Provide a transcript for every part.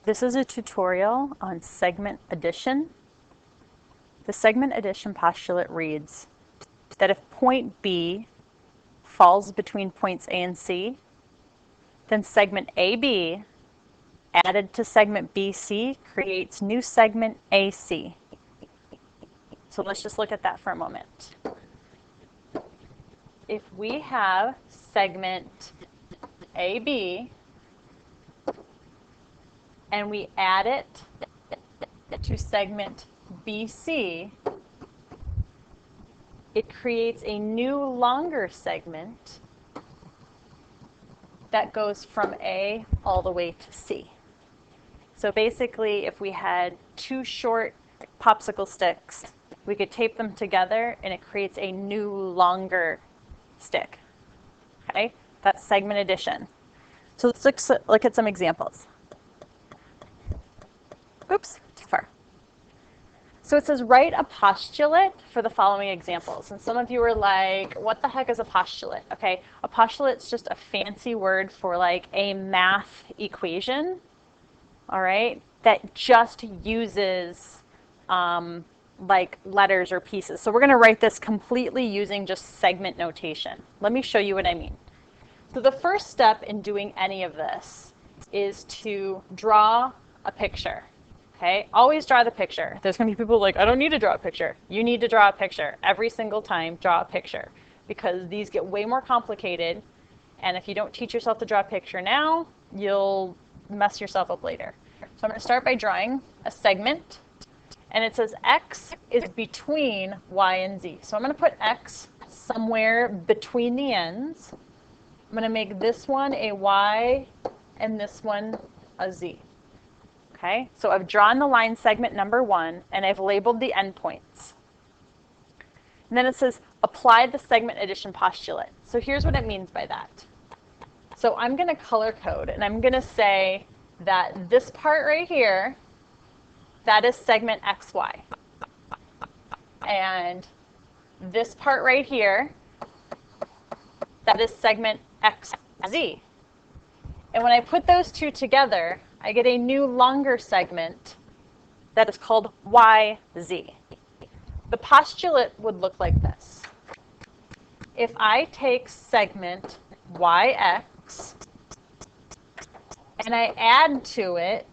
This is a tutorial on segment addition. The segment addition postulate reads that if point B falls between points A and C, then segment AB added to segment BC creates new segment AC. So let's just look at that for a moment. If we have segment AB and we add it to segment BC, it creates a new longer segment that goes from A all the way to C. So basically, if we had two short popsicle sticks, we could tape them together and it creates a new longer stick. Okay, that's segment addition. So let's look at some examples. Oops, too far. So it says write a postulate for the following examples. And some of you are like, what the heck is a postulate? Okay, a postulate is just a fancy word for like a math equation, all right, that just uses like letters or pieces. So we're going to write this completely using just segment notation. Let me show you what I mean. So the first step in doing any of this is to draw a picture. Okay, always draw the picture. There's going to be people like, I don't need to draw a picture. You need to draw a picture. Every single time, draw a picture, because these get way more complicated. And if you don't teach yourself to draw a picture now, you'll mess yourself up later. So I'm going to start by drawing a segment. And it says X is between Y and Z. So I'm going to put X somewhere between the ends. I'm going to make this one a Y and this one a Z. Okay, so I've drawn the line segment number 1 and I've labeled the endpoints. And then it says apply the segment addition postulate. So here's what it means by that. So I'm going to color code and I'm going to say that this part right here, that is segment XY. And this part right here, that is segment XZ. And when I put those two together, I get a new longer segment that is called YZ. The postulate would look like this. If I take segment YX and I add to it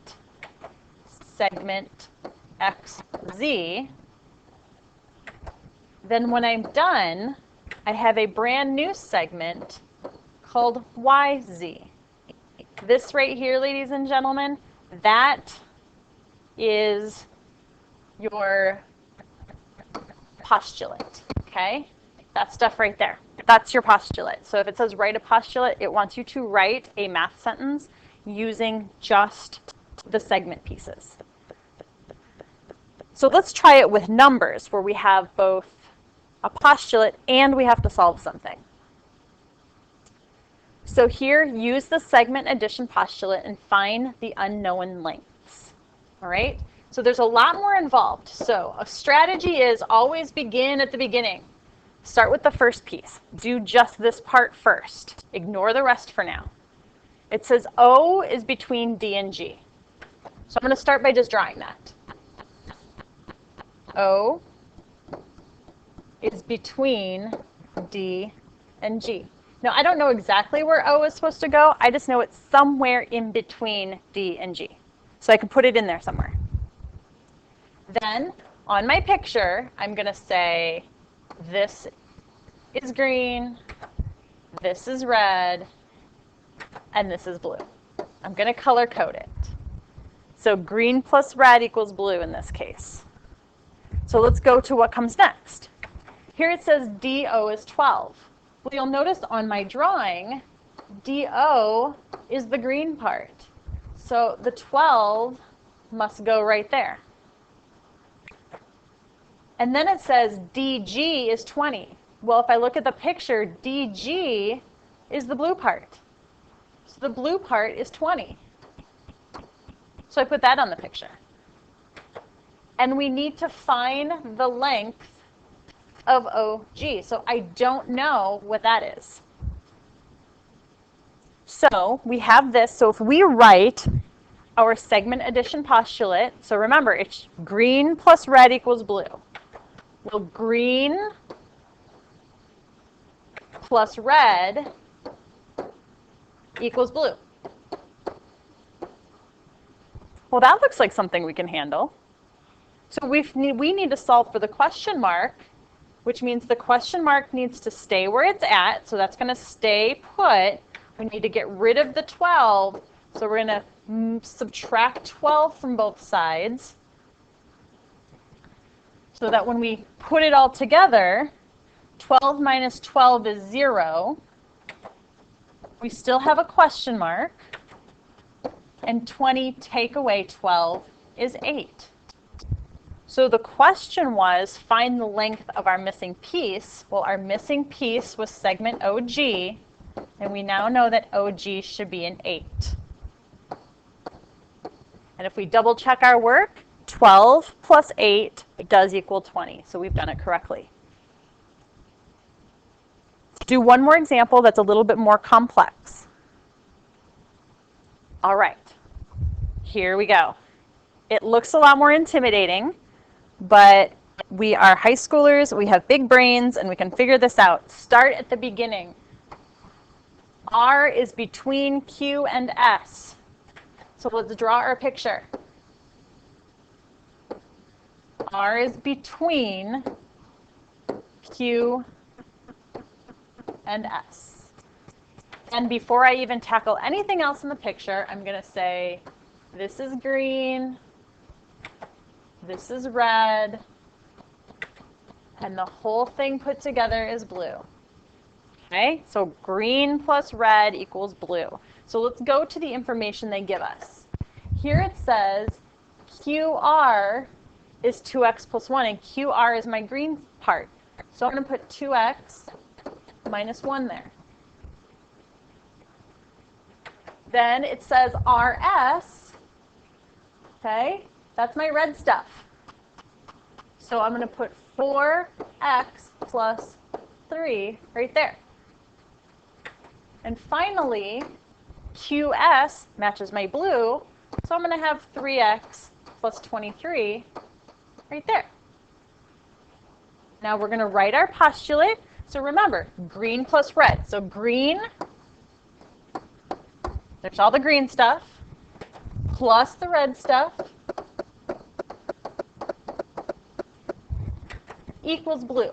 segment XZ, then when I'm done, I have a brand new segment called YZ. This right here, ladies and gentlemen, that is your postulate, okay? That stuff right there, that's your postulate. So if it says write a postulate, it wants you to write a math sentence using just the segment pieces. So let's try it with numbers, where we have both a postulate and we have to solve something. So here, use the segment addition postulate and find the unknown lengths. All right? So there's a lot more involved. So a strategy is always begin at the beginning. Start with the first piece. Do just this part first. Ignore the rest for now. It says O is between D and G. So I'm going to start by just drawing that. O is between D and G. Now, I don't know exactly where O is supposed to go. I just know it's somewhere in between D and G. So I can put it in there somewhere. Then, on my picture, I'm going to say this is green, this is red, and this is blue. I'm going to color code it. So green plus red equals blue in this case. So let's go to what comes next. Here it says DO is 12. Well, you'll notice on my drawing, DO is the green part. So the 12 must go right there. And then it says DG is 20. Well, if I look at the picture, DG is the blue part. So the blue part is 20. So I put that on the picture. And we need to find the length of OG. So I don't know what that is. So we have this. So if we write our segment addition postulate. So remember, it's green plus red equals blue. Well, green plus red equals blue. Well, that looks like something we can handle. So we need to solve for the question mark, which means the question mark needs to stay where it's at. So that's going to stay put. We need to get rid of the 12. So we're going to subtract 12 from both sides, so that when we put it all together, 12 minus 12 is 0. We still have a question mark. And 20 take away 12 is 8. So the question was, find the length of our missing piece. Well, our missing piece was segment OG, and we now know that OG should be an 8. And if we double check our work, 12 plus 8 does equal 20. So we've done it correctly. Let's do one more example that's a little bit more complex. All right, here we go. It looks a lot more intimidating, but we are high schoolers, we have big brains, and we can figure this out. Start at the beginning. R is between Q and S. So let's draw our picture. R is between Q and S. And before I even tackle anything else in the picture, I'm going to say, this is green, this is red, and the whole thing put together is blue. Okay, so green plus red equals blue. So let's go to the information they give us. Here it says QR is 2x plus 1, and QR is my green part. So I'm going to put 2x minus 1 there. Then it says RS, okay, that's my red stuff. So I'm going to put 4x plus 3 right there. And finally, QS matches my blue, so I'm going to have 3x plus 23 right there. Now we're going to write our postulate. So remember, green plus red. So green, there's all the green stuff, plus the red stuff, equals blue.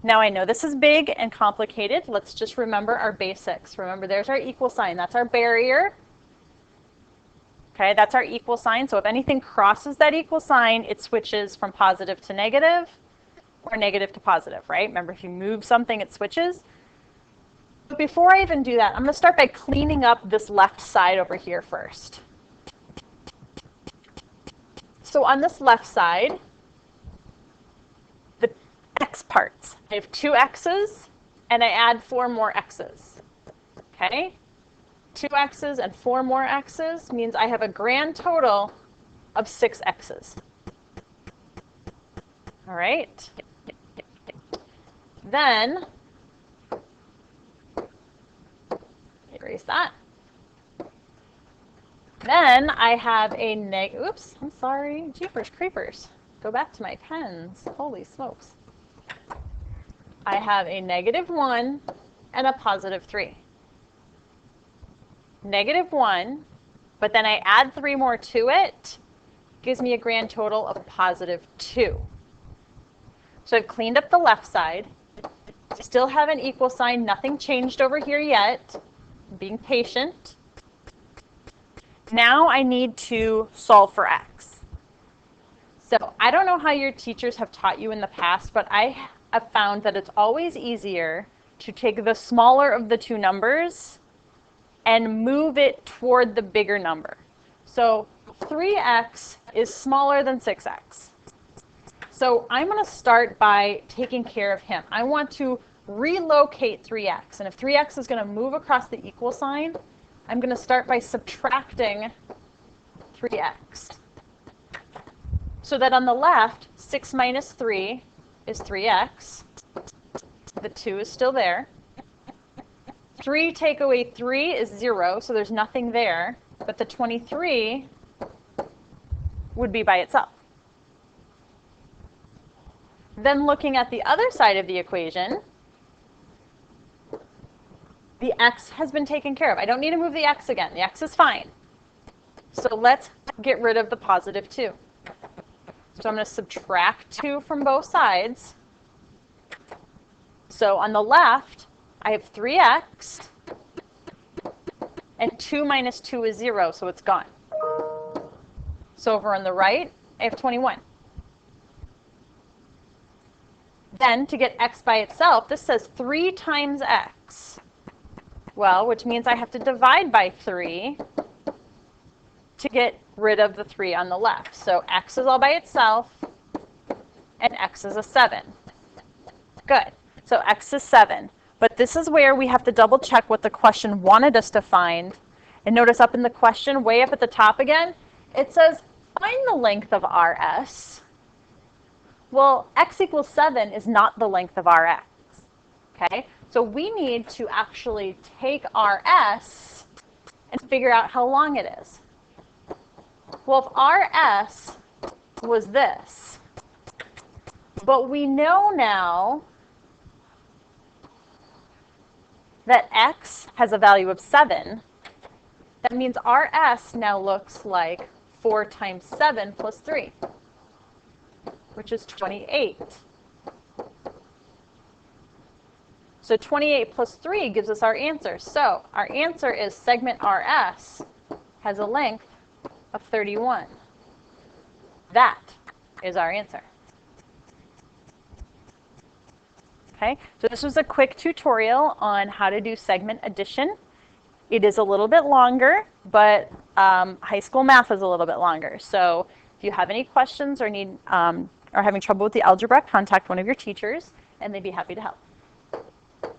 Now I know this is big and complicated. Let's just remember our basics. Remember, there's our equal sign. That's our barrier. Okay, that's our equal sign. So if anything crosses that equal sign, it switches from positive to negative or negative to positive, right? Remember, if you move something, it switches. But before I even do that, I'm going to start by cleaning up this left side over here first. So on this left side, the x parts. I have 2 x's, and I add 4 more x's. Okay? 2 x's and 4 more x's means I have a grand total of 6 x's. All right? Then, erase that. Then I have a oops, I'm sorry, jeepers creepers. Go back to my pens. Holy smokes. I have a -1 and a +3. -1, but then I add 3 more to it, gives me a grand total of +2. So I've cleaned up the left side. Still have an equal sign. Nothing changed over here yet. I'm being patient. Now I need to solve for x. So I don't know how your teachers have taught you in the past, but I have found that it's always easier to take the smaller of the 2 numbers and move it toward the bigger number. So 3x is smaller than 6x. So I'm going to start by taking care of him. I want to relocate 3x. And if 3x is going to move across the equal sign, I'm going to start by subtracting 3x. So that on the left, 6 minus 3 is 3x. The 2 is still there. 3 take away 3 is 0, so there's nothing there, but the 23 would be by itself. Then looking at the other side of the equation, the x has been taken care of. I don't need to move the x again. The x is fine. So let's get rid of the positive 2. So I'm going to subtract 2 from both sides. So on the left, I have 3x, and 2 minus 2 is 0, so it's gone. So over on the right, I have 21. Then to get x by itself, this says 3 times x. Well, which means I have to divide by 3 to get rid of the 3 on the left. So x is all by itself, and x is a 7. Good. So x is 7. But this is where we have to double check what the question wanted us to find. And notice up in the question, way up at the top again, it says, find the length of RS. Well, x equals 7 is not the length of Rx. Okay? So we need to actually take RS and figure out how long it is. Well, if RS was this, but we know now that x has a value of 7, that means RS now looks like 4 times 7 plus 3, which is 28. So 28 plus 3 gives us our answer. So our answer is segment RS has a length of 31. That is our answer. Okay, so this was a quick tutorial on how to do segment addition. It is a little bit longer, but high school math is a little bit longer. So if you have any questions or need are having trouble with the algebra, contact one of your teachers and they'd be happy to help.